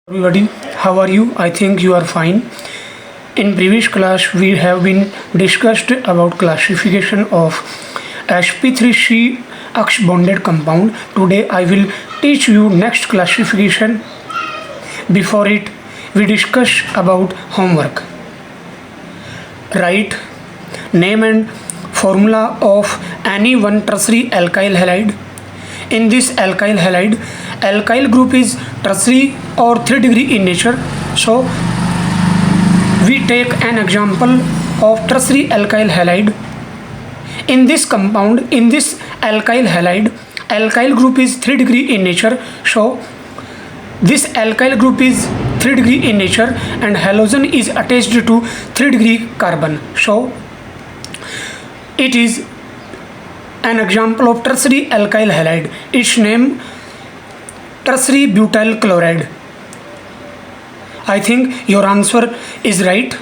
Everybody, how are you? I think you are fine. In previous class, we have been discussed about classification of sp3c Ux bonded compound. Today, I will teach you next classification. Before it, we discuss about homework. Write name and formula of any one tertiary alkyl halide. In this alkyl halide, alkyl group is tertiary or 3 degree in nature. So we take an example of tertiary alkyl halide. In this compound, in this alkyl halide, alkyl group is 3 degree in nature. So this alkyl group is 3 degree in nature and halogen is attached to 3 degree carbon. So it is an example of tertiary alkyl halide. Its name tertiary butyl chloride. I think your answer is right.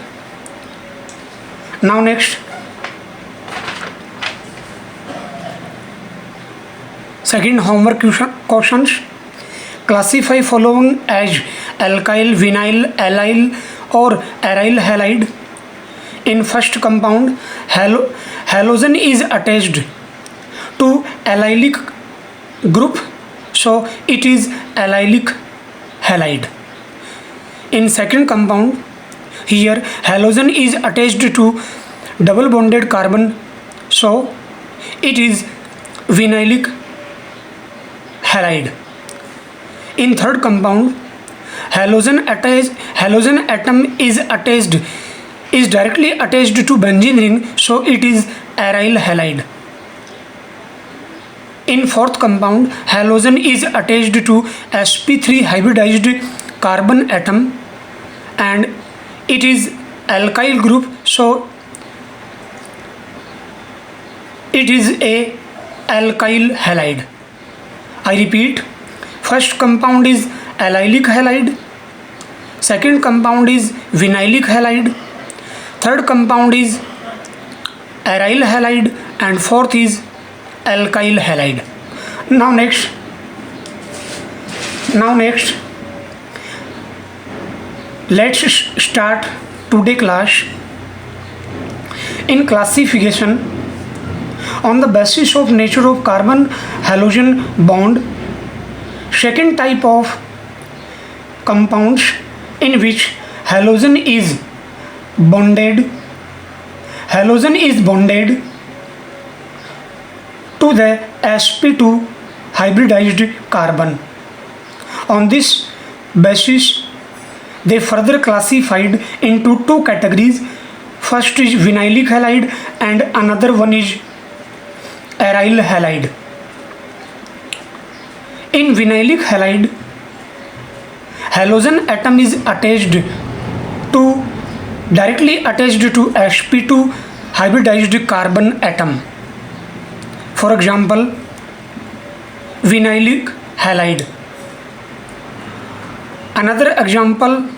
Now next, second homework questions. Classify following as alkyl, vinyl, allyl or aryl halide. In first compound, halogen is attached to allylic group, so it is allylic halide. In second compound, here halogen is attached to double bonded carbon, so it is vinylic halide. In third compound, halogen atom is directly attached to benzene ring, so it is aryl halide. In fourth compound, halogen is attached to sp3 hybridized carbon atom and it is alkyl group, so it is a alkyl halide. I repeat, first compound is allylic halide, second compound is vinylic halide, third compound is aryl halide and fourth is alkyl halide. Now next, let's start today class. In classification, on the basis of nature of carbon halogen bond, second type of compounds in which halogen is bonded to the sp2 hybridized carbon. On this basis, they further classified into two categories. First is vinylic halide and another one is aryl halide. In vinylic halide, halogen atom is directly attached to sp2 hybridized carbon atom. For example, vinylic halide. Another example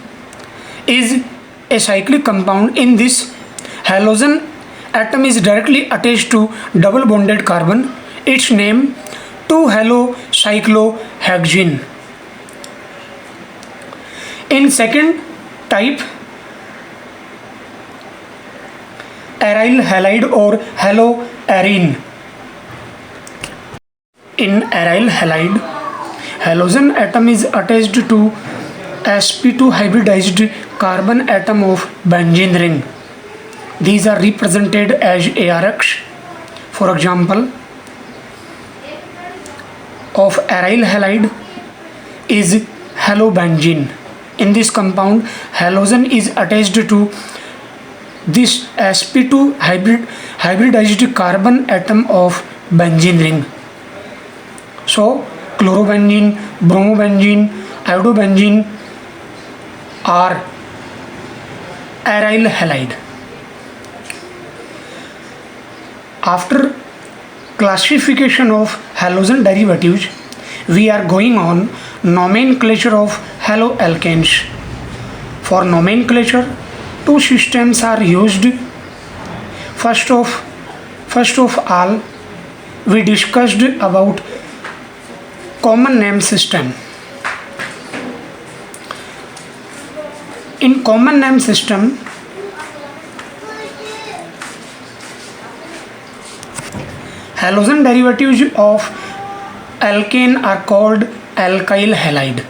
is a cyclic compound. In this, halogen atom is directly attached to double bonded carbon. Its name 2-halocyclohexene. In second type, aryl halide or haloarine. In aryl halide, halogen atom is attached to sp2 hybridized carbon atom of benzene ring. These are represented as ARX. For example, of aryl halide is halobenzene. In this compound, halogen is attached to this sp2 hybridized carbon atom of benzene ring. So chlorobenzene, bromobenzene, iodobenzene are aryl halide. After classification of halogen derivatives, we are going on nomenclature of haloalkanes. For nomenclature, two systems are used. First of all, we discussed about common name system. In common name system, halogen derivatives of alkane are called alkyl halide.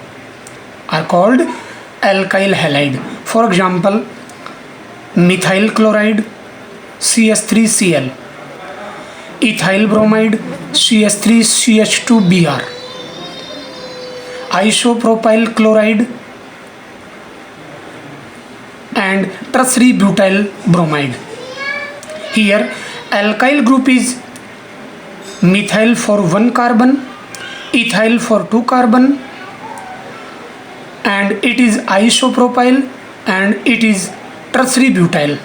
For example, methyl chloride CS3Cl, ethyl bromide CS3CH2Br, isopropyl chloride and tertiary butyl bromide. Here alkyl group is methyl for 1 carbon, ethyl for 2 carbon, and it is isopropyl and it is tertiary butyl.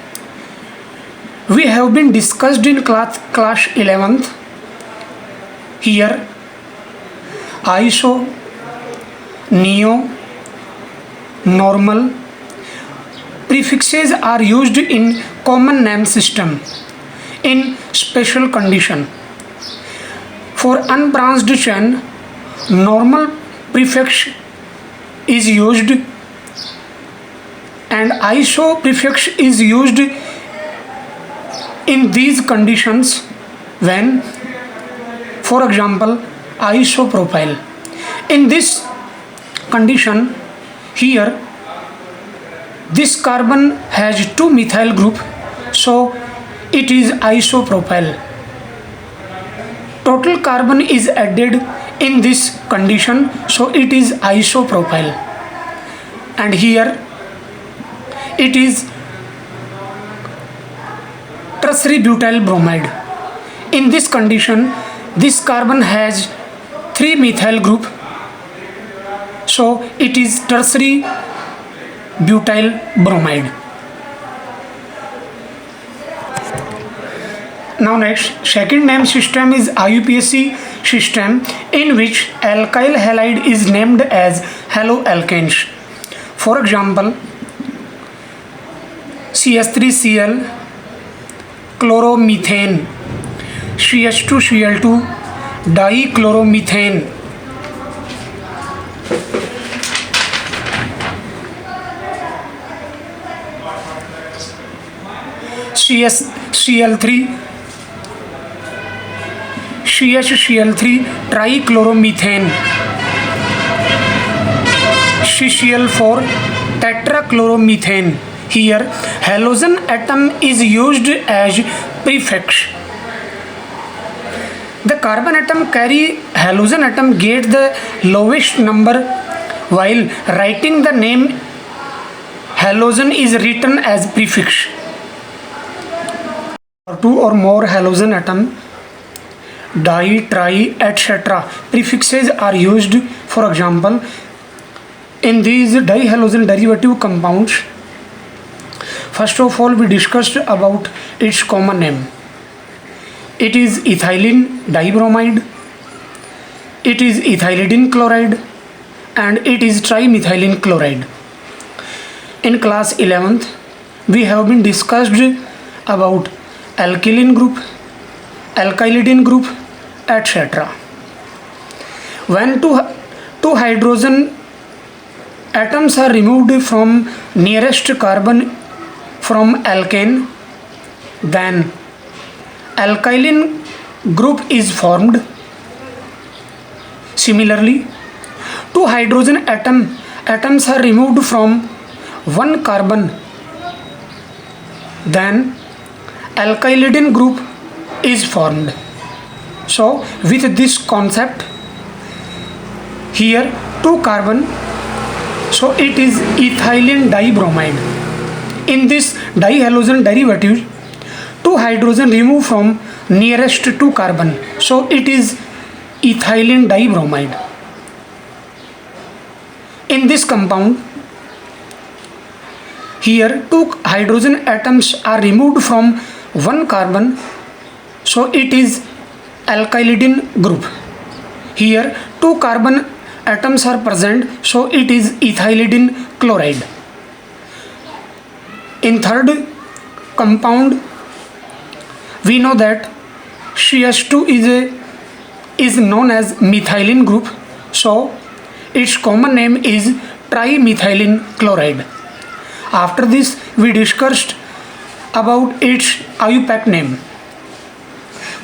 We have been discussed in class 11th. Here iso, neo, normal prefixes are used in common name system in special condition. For unbranched chain, normal prefix is used and iso prefix is used in these conditions when, for example, isopropyl. In this condition, here this carbon has 2 methyl group, so it is isopropyl. Total carbon is added in this condition, so it is isopropyl. And here it is tertiary butyl bromide. In this condition, this carbon has 3 methyl group, so it is tertiary butyl bromide. Now next, second name system is IUPAC system, in which alkyl halide is named as haloalkanes. For example, CS3Cl, chloromethane, CH2Cl2, dichloromethane, CHCl3 trichloromethane, CCl4 tetrachloromethane. Here halogen atom is used as prefix. The carbon atom carry halogen atom get the lowest number, while writing the name halogen is written as prefix. 2 or more halogen atom, di, tri, etc. prefixes are used. For example, in these dihalogen derivative compounds, first of all we discussed about its common name. It is ethylene dibromide, it is ethylidene chloride, and it is trimethylene chloride. In class 11th, we have been discussed about alkylene group, alkylidene group, etc. When two hydrogen atoms are removed from nearest carbon from alkane, then alkylene group is formed. Similarly, 2 hydrogen atoms are removed from 1 carbon, then alkylidene group is formed. So with this concept, here 2 carbon, so it is ethylene dibromide. In this dihalogen derivative, 2 hydrogen removed from nearest to carbon, so it is ethylene dibromide. In this compound, here 2 hydrogen atoms are removed from 1 carbon, so it is alkylidene group. Here 2 carbon atoms are present, so it is ethylidene chloride. In third compound, we know that CH2 is known as methylene group, so its common name is trimethylene chloride. After this, we discussed about its IUPAC name.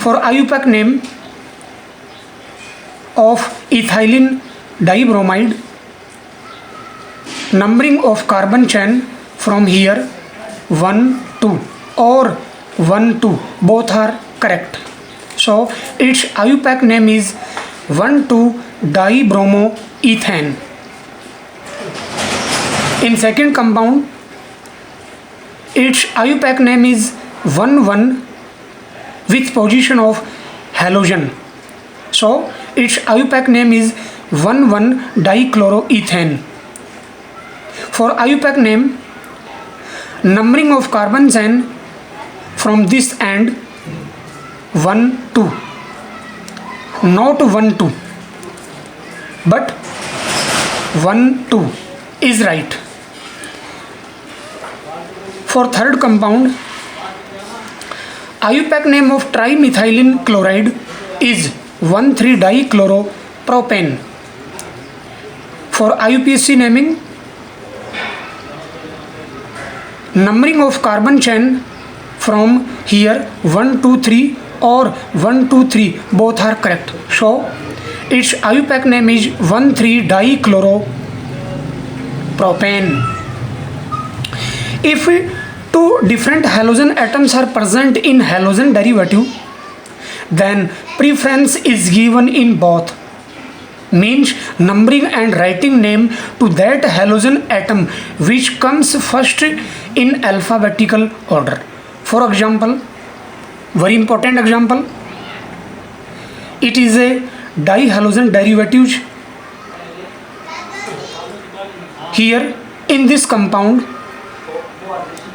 For IUPAC name of ethylene dibromide, numbering of carbon chain from here 1 2 or 1 2, both are correct. So its IUPAC name is 1,2-dibromoethane. In second compound, its IUPAC name is 1,1 with position of halogen. So its IUPAC name is 1,1-dichloroethane. For IUPAC name, numbering of carbon chain from this end 1 2, not 1 2, but 1 2 is right. For third compound, IUPAC name of trimethylene chloride is 1,3-dichloropropane. For IUPAC naming, numbering of carbon chain from here 1 2 3 or 1 2 3, both are correct. So its IUPAC name is 1,3-dichloropropane. If two different halogen atoms are present in halogen derivative, then preference is given in both. Means numbering and writing name to that halogen atom which comes first in alphabetical order. For example, very important example, it is a dihalogen derivative. Here in this compound,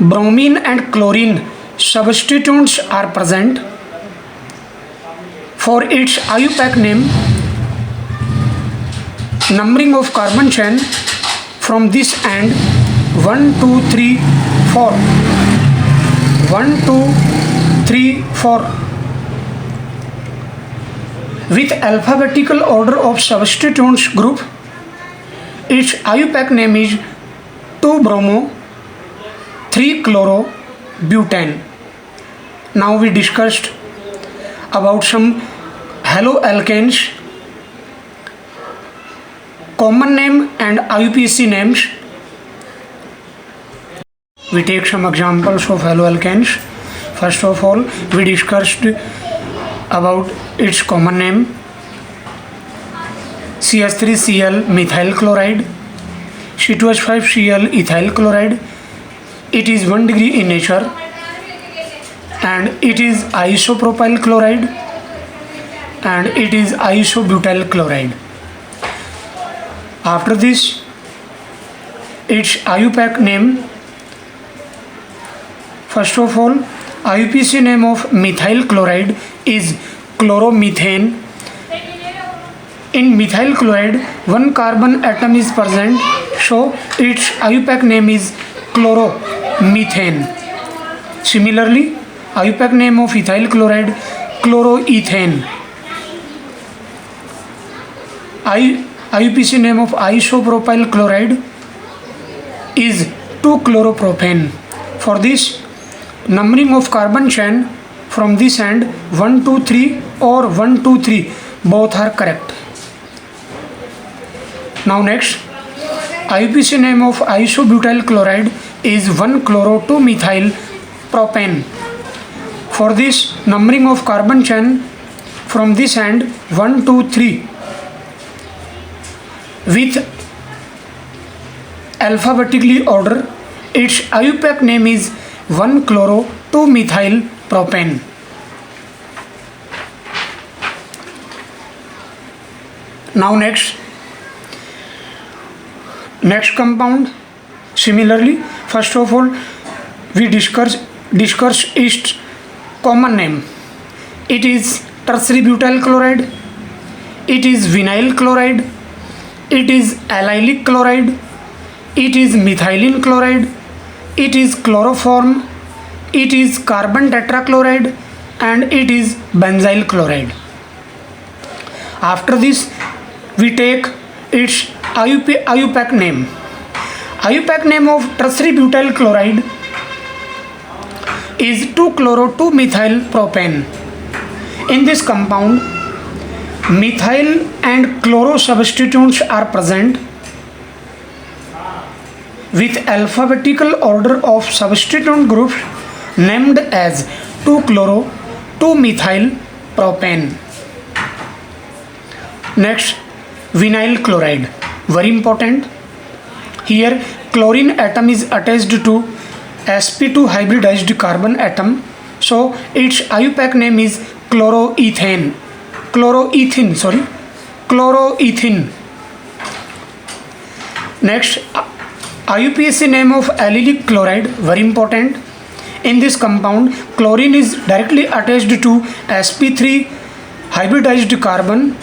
bromine and chlorine substituents are present. For its IUPAC name, numbering of carbon chain from this end 1 2 3 4, 1 2 3 4 with alphabetical order of substituents group. Its IUPAC name is 2-bromo 3-chlorobutane. Now we discussed about some haloalkanes, common name and IUPAC names. We take some examples of haloalkanes. First of all, we discussed about its common name, CH3Cl methyl chloride, C2H5Cl ethyl chloride. It is 1 degree in nature and it is isopropyl chloride and it is isobutyl chloride. After this, its IUPAC name, first of all, IUPAC name of methyl chloride is chloromethane. In methyl chloride, one carbon atom is present, so its IUPAC name is chloromethane. Similarly, IUPAC name of ethyl chloride, chloroethane. IUPAC name of isopropyl chloride is 2-chloropropane. For this, numbering of carbon chain from this end 1 2 3 or 1 2 3, both are correct. Now next, IUPAC name of isobutyl chloride is 1-chloro-2-methyl propane. For this, numbering of carbon chain from this end 1 2 3 with alphabetically order. Its IUPAC name is 1-chloro-2-methyl propane. Now next compound. Similarly, first of all, we discuss its common name. It is tertiary butyl chloride, it is vinyl chloride, it is allylic chloride, it is methylene chloride, it is chloroform, it is carbon tetrachloride, and it is benzyl chloride. After this, we take its IUPAC name. IUPAC name of tertiary butyl chloride is 2-chloro-2-methyl propane. In this compound, methyl and chloro substituents are present with alphabetical order of substituent groups named as 2-chloro-2-methyl propane. Next, vinyl chloride, very important. Here chlorine atom is attached to sp2 hybridized carbon atom, so its IUPAC name is chloroethane. Next, IUPAC name of allylic chloride, very important. In this compound, chlorine is directly attached to sp3 hybridized carbon,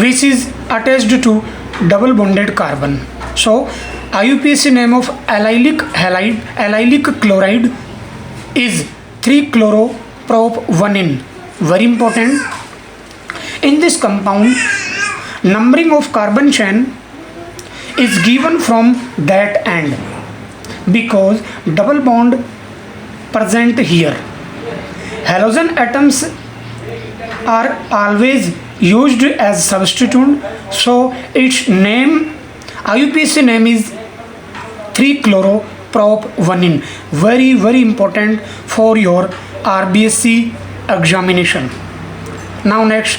which is attached to double bonded carbon. So IUPAC name of allylic chloride is 3-chloroprop-1-ene, very important. In this compound, numbering of carbon chain is given from that end because double bond present here. Halogen atoms are always used as substituent, so its name, IUPAC name is 3-chloroprop-1-ene, very important for your RBSc examination. Now next,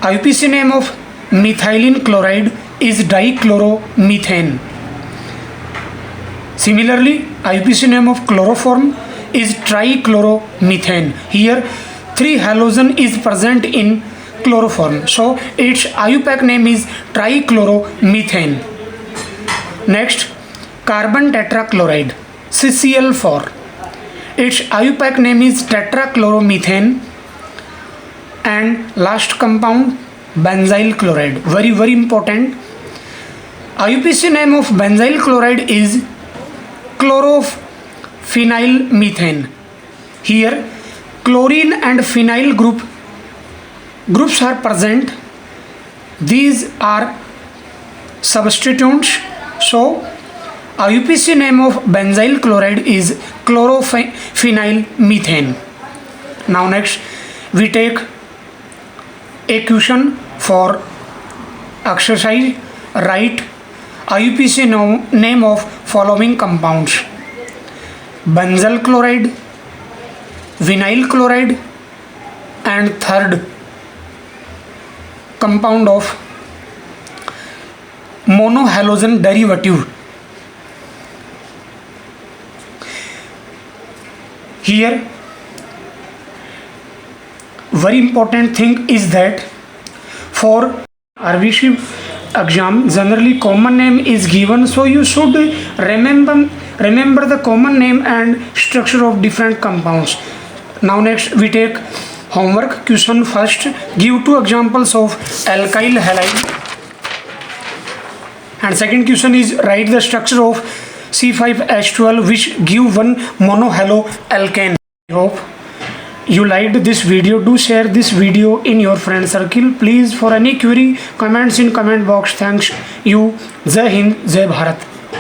IUPAC name of methylene chloride is dichloromethane. Similarly, IUPAC name of chloroform is trichloromethane. Here 3 halogen is present in chloroform, so its IUPAC name is trichloromethane. Next, carbon tetrachloride, CCl4. Its IUPAC name is tetrachloromethane. And last compound, benzyl chloride, very important. IUPAC name of benzyl chloride is chlorophenylmethane. Here chlorine and phenyl groups are present. These are substituents, so IUPAC name of benzyl chloride is chlorophenylmethane. Now next, we take a question for exercise. Write IUPAC name of following compounds: benzyl chloride, vinyl chloride, and third compound of monohalogen derivative. Here very important thing is that for RBC exam generally common name is given, so you should remember the common name and structure of different compounds. Now next, we take homework question. First, give 2 examples of alkyl halide, and second question is write the structure of C5H12 which give one monohaloalkane. I hope you liked this video. Do share this video in your friend circle. Please, for any query, comments in comment box. Thanks you. Jai Hind, Jai Bharat.